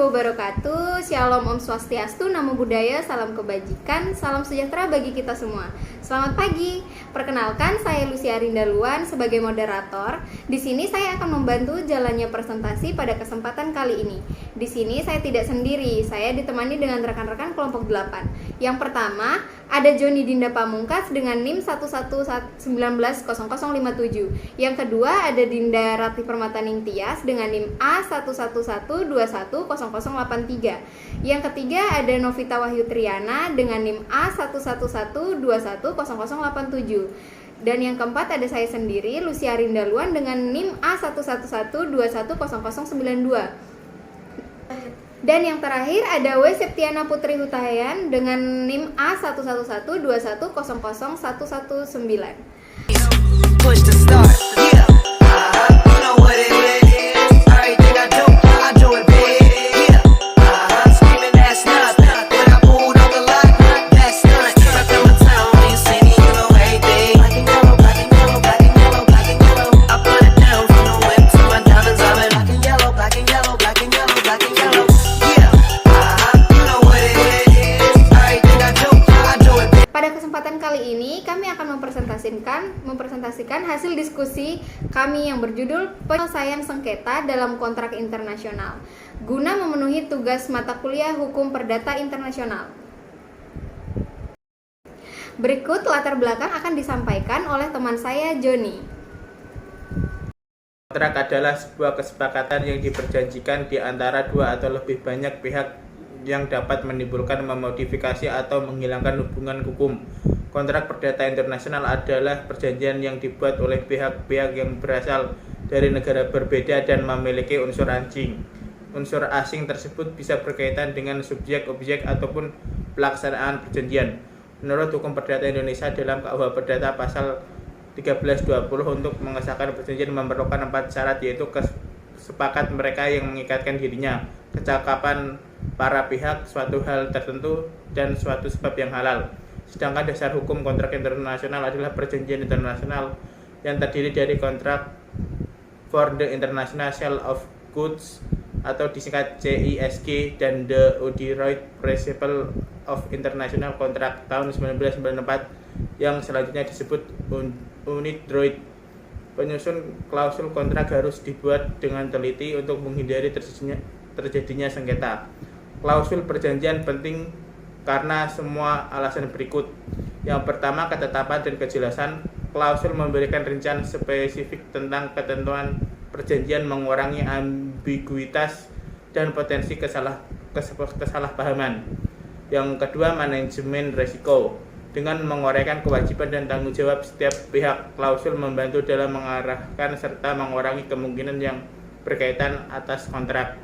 wabarakatuh. Shalom Om Swastiastu, Namo Buddhaya, salam kebajikan, salam sejahtera bagi kita semua. Selamat pagi. Perkenalkan, saya Lucia Arinda Luan sebagai moderator. Di sini saya akan membantu jalannya presentasi pada kesempatan kali ini. Di sini saya tidak sendiri, saya ditemani dengan rekan-rekan kelompok 8. Yang pertama, ada Joni Dinda Pamungkas dengan NIM 111190057. Yang kedua, ada Dinda Rati Permataning Tias dengan NIM A111210083. Yang ketiga, ada Novita Wahyu Triana dengan NIM A111210087. Dan yang keempat, ada saya sendiri, Lucia Arinda Luan dengan NIM A111210092. Dan yang terakhir ada W. Septiana Putri Hutahayan dengan NIM A11121000119. Push the start, yeah. You know what it is. Everything I do it big, yeah. Screaming that's nothing. When I pulled on the lot, that's nothing. I feel my town, ain't seen you know everything. Black and yellow, black and yellow, black and yellow, black and yellow. I put it down from the whip to my diamonds on it. Black and yellow, black and yellow, black and yellow, black and yellow. Yeah. You know what it is. Everything I do it big. Pada kesempatan kali ini kami akan mempresentasikan hasil diskusi kami yang berjudul Penyelesaian Sengketa dalam Kontrak Internasional guna memenuhi tugas mata kuliah Hukum Perdata Internasional. Berikut latar belakang akan disampaikan oleh teman saya, Joni. Kontrak adalah sebuah kesepakatan yang diperjanjikan di antara dua atau lebih banyak pihak yang dapat menimbulkan, memodifikasi, atau menghilangkan hubungan hukum. Kontrak perdata internasional adalah perjanjian yang dibuat oleh pihak-pihak yang berasal dari negara berbeda dan memiliki unsur asing. Unsur asing tersebut bisa berkaitan dengan subjek, objek, ataupun pelaksanaan perjanjian. Menurut Hukum Perdata Indonesia dalam KUH Perdata pasal 1320 untuk mengesahkan perjanjian memerlukan 4 syarat, yaitu sepakat mereka yang mengikatkan dirinya, kecakapan para pihak, suatu hal tertentu, dan suatu sebab yang halal. Sedangkan dasar hukum kontrak internasional adalah perjanjian internasional yang terdiri dari kontrak for the international sale of goods atau disingkat CISG dan the Odroit Principle of International Contract tahun 1994 yang selanjutnya disebut UNIDROIT. Penyusun klausul kontrak harus dibuat dengan teliti untuk menghindari terjadinya sengketa. Klausul perjanjian penting karena semua alasan berikut. Yang pertama, ketetapan dan kejelasan. Klausul memberikan rincian spesifik tentang ketentuan perjanjian, mengurangi ambiguitas dan potensi kesalahpahaman. Yang kedua, manajemen risiko. Dengan menguraikan kewajiban dan tanggung jawab setiap pihak, klausul membantu dalam mengarahkan serta mengurangi kemungkinan yang berkaitan atas kontrak.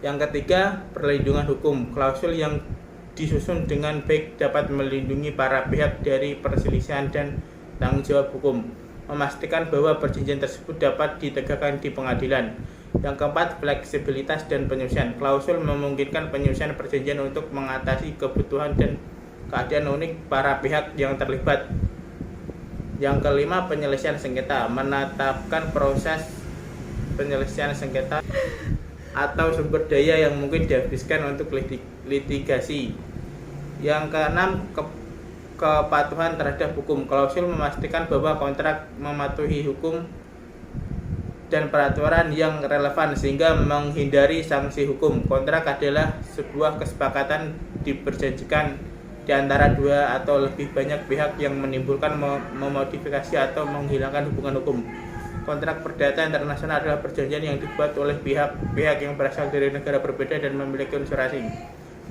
Yang ketiga, perlindungan hukum. Klausul yang disusun dengan baik dapat melindungi para pihak dari perselisihan dan tanggung jawab hukum, memastikan bahwa perjanjian tersebut dapat ditegakkan di pengadilan. Yang keempat, fleksibilitas dan penyelesaian. Klausul memungkinkan penyelesaian perjanjian untuk mengatasi kebutuhan dan keadaan unik para pihak yang terlibat. Yang kelima, penyelesaian sengketa. Menetapkan proses penyelesaian sengketa atau sumber daya yang mungkin dihabiskan untuk litigasi. Yang keenam, kepatuhan terhadap hukum. Klausul memastikan bahwa kontrak mematuhi hukum dan peraturan yang relevan sehingga menghindari sanksi hukum. Kontrak adalah sebuah kesepakatan diperjanjikan di antara dua atau lebih banyak pihak yang menimbulkan, memodifikasi, atau menghilangkan hubungan hukum. Kontrak perdata internasional adalah perjanjian yang dibuat oleh pihak-pihak yang berasal dari negara berbeda dan memiliki unsur asing.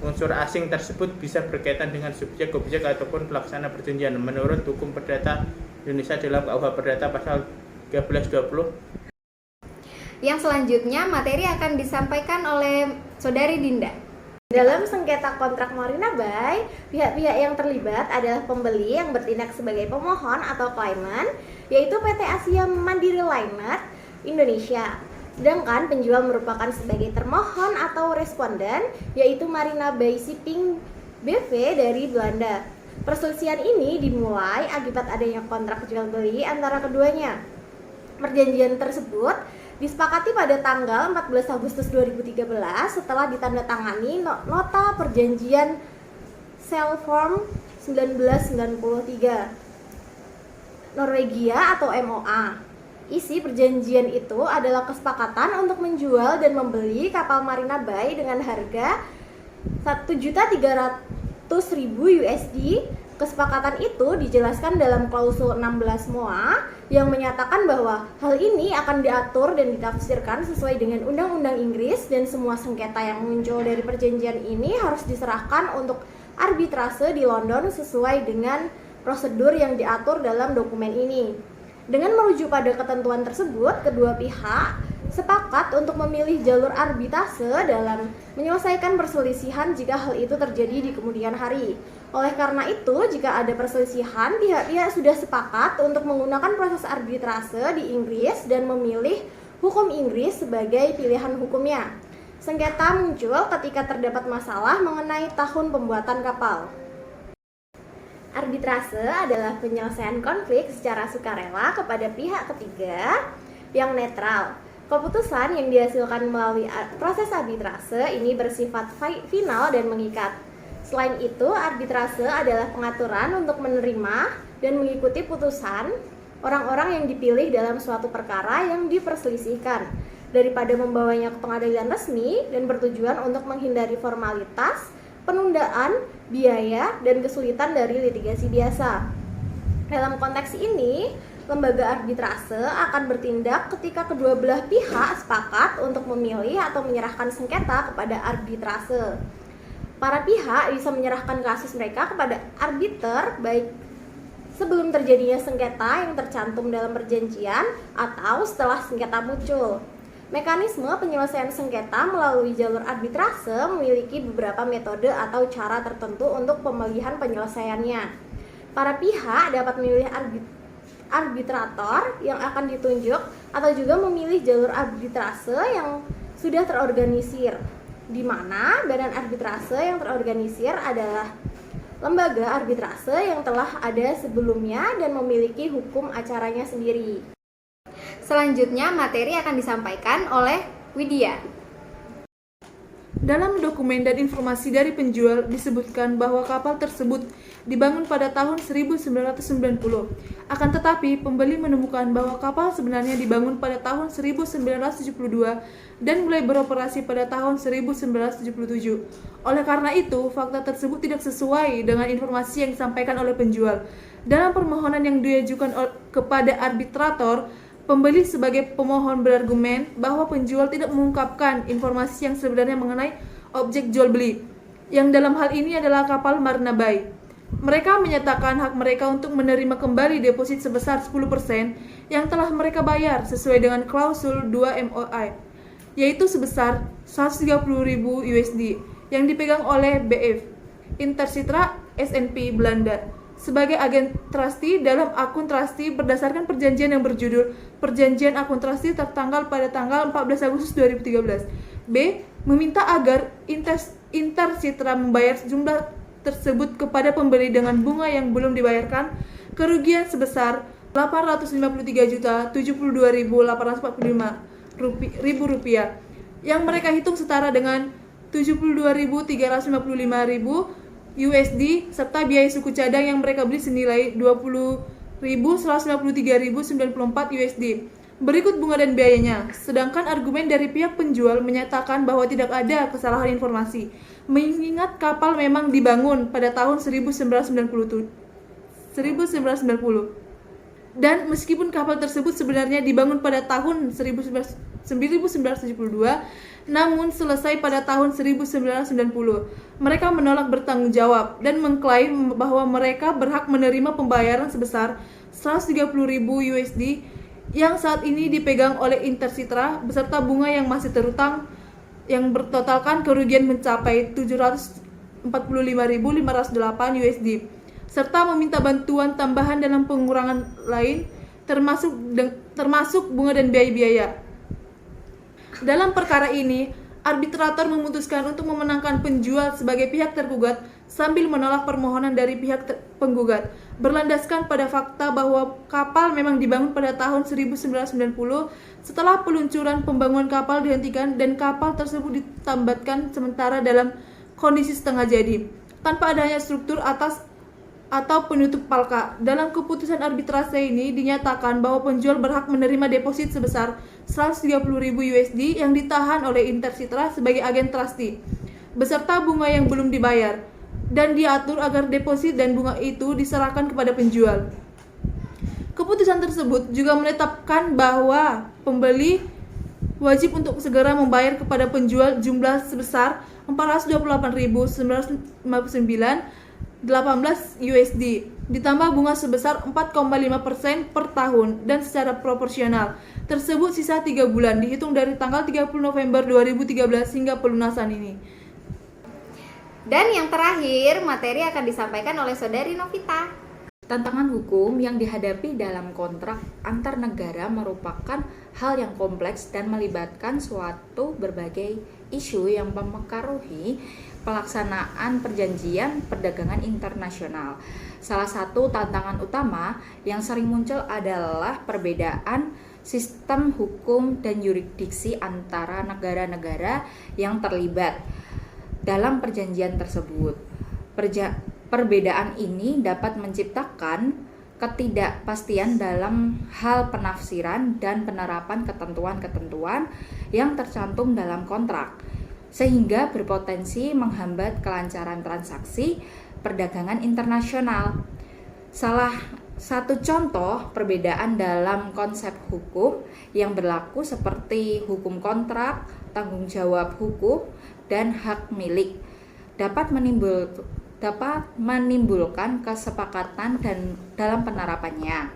Unsur asing tersebut bisa berkaitan dengan subjek, objek, ataupun pelaksana perjanjian. Menurut Hukum Perdata Indonesia dalam KUH Perdata pasal 1320. Yang selanjutnya materi akan disampaikan oleh Saudari Dinda. Dalam sengketa kontrak Marina Bay, pihak-pihak yang terlibat adalah pembeli yang bertindak sebagai pemohon atau claimant, yaitu PT Asia Mandiri Liner Indonesia. Sedangkan penjual merupakan sebagai termohon atau responden, yaitu Marina Bay Shipping BV dari Belanda. Perselisihan ini dimulai akibat adanya kontrak jual beli antara keduanya. Perjanjian tersebut disepakati pada tanggal 14 Agustus 2013 setelah ditandatangani nota perjanjian Selform 1993 Norwegia atau MOA. Isi perjanjian itu adalah kesepakatan untuk menjual dan membeli kapal Marina Bay dengan harga 1.300.000 USD. Kesepakatan itu dijelaskan dalam klausul 16 MOA yang menyatakan bahwa hal ini akan diatur dan ditafsirkan sesuai dengan Undang-Undang Inggris, dan semua sengketa yang muncul dari perjanjian ini harus diserahkan untuk arbitrase di London sesuai dengan prosedur yang diatur dalam dokumen ini. Dengan merujuk pada ketentuan tersebut, kedua pihak sepakat untuk memilih jalur arbitrase dalam menyelesaikan perselisihan jika hal itu terjadi di kemudian hari. Oleh karena itu, jika ada perselisihan, pihak-pihak sudah sepakat untuk menggunakan proses arbitrase di Inggris dan memilih hukum Inggris sebagai pilihan hukumnya. Sengketa muncul ketika terdapat masalah mengenai tahun pembuatan kapal. Arbitrase adalah penyelesaian konflik secara sukarela kepada pihak ketiga yang netral. Keputusan yang dihasilkan melalui proses arbitrase ini bersifat final dan mengikat. Selain itu, arbitrase adalah pengaturan untuk menerima dan mengikuti putusan orang-orang yang dipilih dalam suatu perkara yang diperselisihkan, daripada membawanya ke pengadilan resmi, dan bertujuan untuk menghindari formalitas, penundaan, biaya, dan kesulitan dari litigasi biasa. Dalam konteks ini, lembaga arbitrase akan bertindak ketika kedua belah pihak sepakat untuk memilih atau menyerahkan sengketa kepada arbitrase. Para pihak bisa menyerahkan kasus mereka kepada arbiter baik sebelum terjadinya sengketa yang tercantum dalam perjanjian atau setelah sengketa muncul. Mekanisme penyelesaian sengketa melalui jalur arbitrase memiliki beberapa metode atau cara tertentu untuk pemilihan penyelesaiannya. Para pihak dapat memilih arbitrator yang akan ditunjuk atau juga memilih jalur arbitrase yang sudah terorganisir, di mana badan arbitrase yang terorganisir adalah lembaga arbitrase yang telah ada sebelumnya dan memiliki hukum acaranya sendiri. Selanjutnya, materi akan disampaikan oleh Widya. Dalam dokumen dan informasi dari penjual disebutkan bahwa kapal tersebut dibangun pada tahun 1990. Akan tetapi, pembeli menemukan bahwa kapal sebenarnya dibangun pada tahun 1972 dan mulai beroperasi pada tahun 1977. Oleh karena itu, fakta tersebut tidak sesuai dengan informasi yang disampaikan oleh penjual. Dalam permohonan yang diajukan kepada arbitrator, pembeli sebagai pemohon berargumen bahwa penjual tidak mengungkapkan informasi yang sebenarnya mengenai objek jual beli, yang dalam hal ini adalah kapal Marina Bay. Mereka menyatakan hak mereka untuk menerima kembali deposit sebesar 10% yang telah mereka bayar sesuai dengan klausul 2 MOA, yaitu sebesar 130.000 USD yang dipegang oleh BF Intercitra SNP Belanda sebagai agen trustee dalam akun trustee berdasarkan perjanjian yang berjudul Perjanjian Akun Trustee tertanggal pada tanggal 14 Agustus 2013. B. Meminta agar Intercitra membayar jumlah tersebut kepada pembeli dengan bunga yang belum dibayarkan, kerugian sebesar Rp852.845 yang mereka hitung setara dengan Rp72.355.000 USD serta biaya suku cadang yang mereka beli senilai Rp20.153.094 USD. Berikut bunga dan biayanya. Sedangkan argumen dari pihak penjual menyatakan bahwa tidak ada kesalahan informasi, mengingat kapal memang dibangun pada tahun 1990. Dan meskipun kapal tersebut sebenarnya dibangun pada tahun 1972, namun selesai pada tahun 1990. Mereka menolak bertanggung jawab dan mengklaim bahwa mereka berhak menerima pembayaran sebesar 130.000 USD yang saat ini dipegang oleh Intercitra beserta bunga yang masih terutang, yang bertotalkan kerugian mencapai 745.508 USD, serta meminta bantuan tambahan dalam pengurangan lain termasuk bunga dan biaya-biaya. Dalam perkara ini, arbitrator memutuskan untuk memenangkan penjual sebagai pihak tergugat sambil menolak permohonan dari pihak penggugat, berlandaskan pada fakta bahwa kapal memang dibangun pada tahun 1990 setelah peluncuran pembangunan kapal dihentikan dan kapal tersebut ditambatkan sementara dalam kondisi setengah jadi, tanpa adanya struktur atas atau penutup palka. Dalam keputusan arbitrase ini dinyatakan bahwa penjual berhak menerima deposit sebesar 130.000 USD yang ditahan oleh Intercitra sebagai agen trustee, beserta bunga yang belum dibayar, dan diatur agar deposit dan bunga itu diserahkan kepada penjual. Keputusan tersebut juga menetapkan bahwa pembeli wajib untuk segera membayar kepada penjual jumlah sebesar 428.959.18 USD, ditambah bunga sebesar 4,5% per tahun dan secara proporsional. Tersebut sisa 3 bulan dihitung dari tanggal 30 November 2013 hingga pelunasan ini. Dan yang terakhir, materi akan disampaikan oleh Saudari Novita. Tantangan hukum yang dihadapi dalam kontrak antar negara merupakan hal yang kompleks dan melibatkan suatu berbagai isu yang mempengaruhi pelaksanaan perjanjian perdagangan internasional. Salah satu tantangan utama yang sering muncul adalah perbedaan sistem hukum dan yurisdiksi antara negara-negara yang terlibat dalam perjanjian tersebut. Perbedaan ini dapat menciptakan ketidakpastian dalam hal penafsiran dan penerapan ketentuan-ketentuan yang tercantum dalam kontrak, sehingga berpotensi menghambat kelancaran transaksi perdagangan internasional. Salah satu contoh perbedaan dalam konsep hukum yang berlaku seperti hukum kontrak, tanggung jawab hukum, dan hak milik dapat menimbulkan kesepakatan dan dalam penerapannya.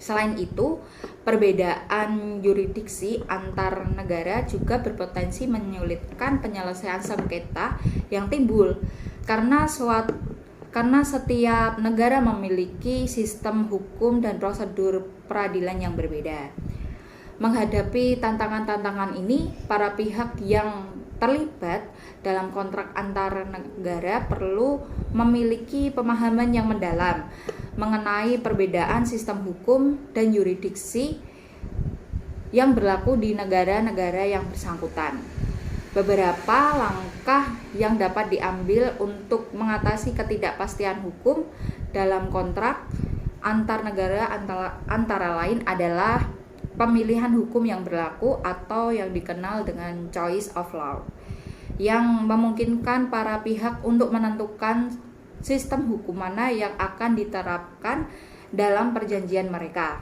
Selain itu, perbedaan yurisdiksi antar negara juga berpotensi menyulitkan penyelesaian sengketa yang timbul karena setiap negara memiliki sistem hukum dan prosedur peradilan yang berbeda. Menghadapi tantangan-tantangan ini, para pihak yang terlibat dalam kontrak antar negara perlu memiliki pemahaman yang mendalam mengenai perbedaan sistem hukum dan yurisdiksi yang berlaku di negara-negara yang bersangkutan. Beberapa langkah yang dapat diambil untuk mengatasi ketidakpastian hukum dalam kontrak antar negara antara lain adalah pemilihan hukum yang berlaku atau yang dikenal dengan choice of law, yang memungkinkan para pihak untuk menentukan sistem hukum mana yang akan diterapkan dalam perjanjian mereka.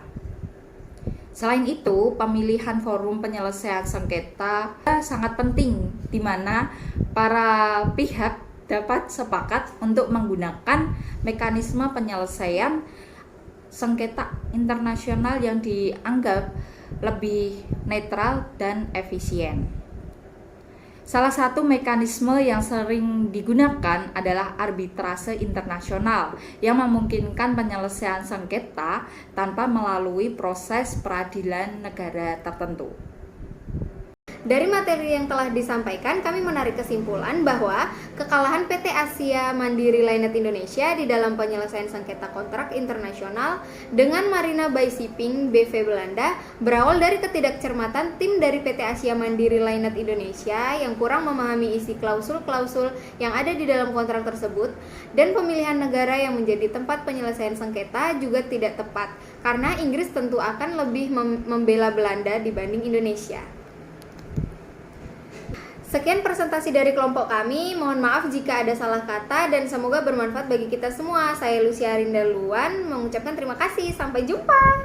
Selain itu, pemilihan forum penyelesaian sengketa sangat penting, di mana para pihak dapat sepakat untuk menggunakan mekanisme penyelesaian sengketa internasional yang dianggap lebih netral dan efisien. Salah satu mekanisme yang sering digunakan adalah arbitrase internasional yang memungkinkan penyelesaian sengketa tanpa melalui proses peradilan negara tertentu. Dari materi yang telah disampaikan, kami menarik kesimpulan bahwa kekalahan PT Asia Mandiri Lainet Indonesia di dalam penyelesaian sengketa kontrak internasional dengan Marina by Shipping BV Belanda berawal dari ketidakcermatan tim dari PT Asia Mandiri Lainet Indonesia yang kurang memahami isi klausul-klausul yang ada di dalam kontrak tersebut, dan pemilihan negara yang menjadi tempat penyelesaian sengketa juga tidak tepat karena Inggris tentu akan lebih membela Belanda dibanding Indonesia. Sekian presentasi dari kelompok kami, mohon maaf jika ada salah kata dan semoga bermanfaat bagi kita semua. Saya Lucia Rinda Luan mengucapkan terima kasih, sampai jumpa.